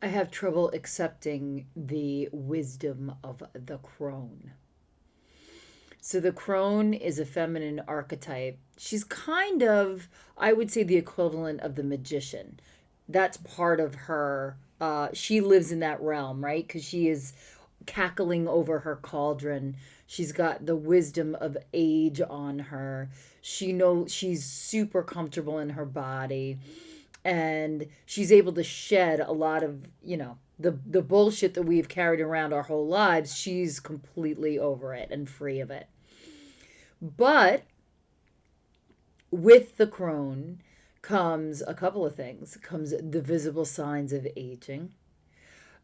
I have trouble accepting the wisdom of the crone. So the crone is a feminine archetype. She's kind of, I would say, the equivalent of the magician. That's part of her. She lives in that realm, right? Because she is cackling over her cauldron. She's got the wisdom of age on her. She knows she's super comfortable in her body, and she's able to shed a lot of, the bullshit that we've carried around our whole lives. She's completely over it and free of it. But with the crone comes a couple of things. Comes the visible signs of aging,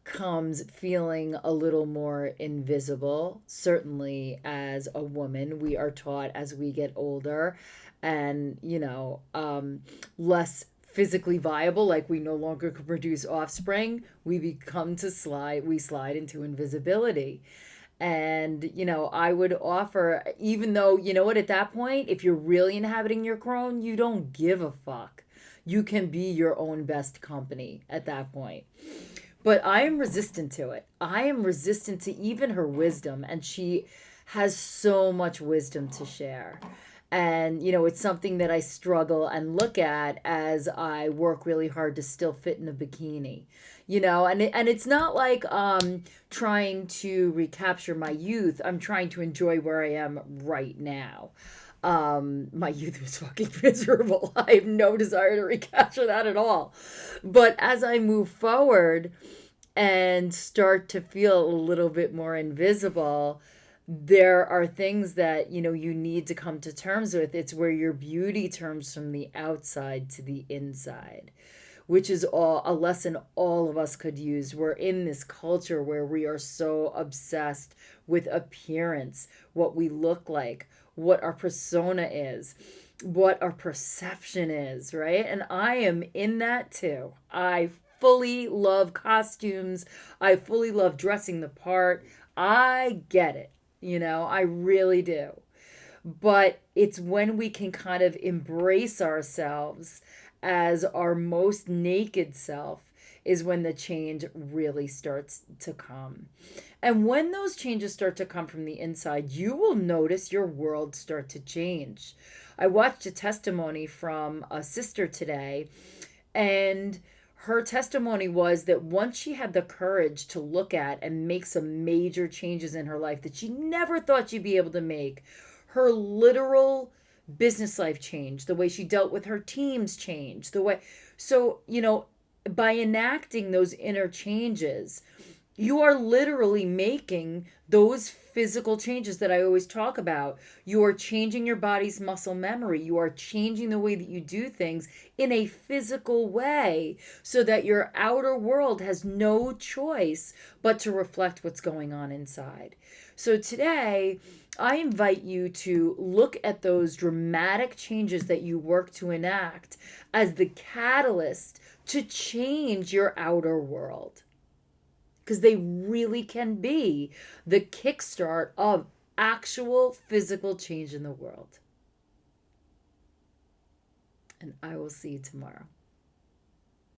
comes feeling a little more invisible. Certainly, as a woman, we are taught as we get older and, less physically viable, like we no longer can produce offspring, we slide into invisibility. And, I would offer, even though, you know what, at that point, if you're really inhabiting your crone, you don't give a fuck. You can be your own best company at that point. But I am resistant to it. I am resistant to even her wisdom, and she has so much wisdom to share. And, it's something that I struggle and look at as I work really hard to still fit in a bikini. And it's not like trying to recapture my youth. I'm trying to enjoy where I am right now. My youth was fucking miserable. I have no desire to recapture that at all. But as I move forward and start to feel a little bit more invisible, there are things that, you need to come to terms with. It's where your beauty turns from the outside to the inside, which is all a lesson all of us could use. We're in this culture where we are so obsessed with appearance, what we look like, what our persona is, what our perception is, right? And I am in that too. I fully love costumes. I fully love dressing the part. I get it. I really do. But it's when we can kind of embrace ourselves as our most naked self is when the change really starts to come. And when those changes start to come from the inside, you will notice your world start to change. I watched a testimony from a sister today, and her testimony was that once she had the courage to look at and make some major changes in her life that she never thought she'd be able to make, her literal business life changed, the way she dealt with her teams changed, the way. So, by enacting those inner changes, you are literally making those physical changes that I always talk about. You are changing your body's muscle memory. You are changing the way that you do things in a physical way so that your outer world has no choice but to reflect what's going on inside. So today, I invite you to look at those dramatic changes that you work to enact as the catalyst to change your outer world, because they really can be the kickstart of actual physical change in the world. And I will see you tomorrow.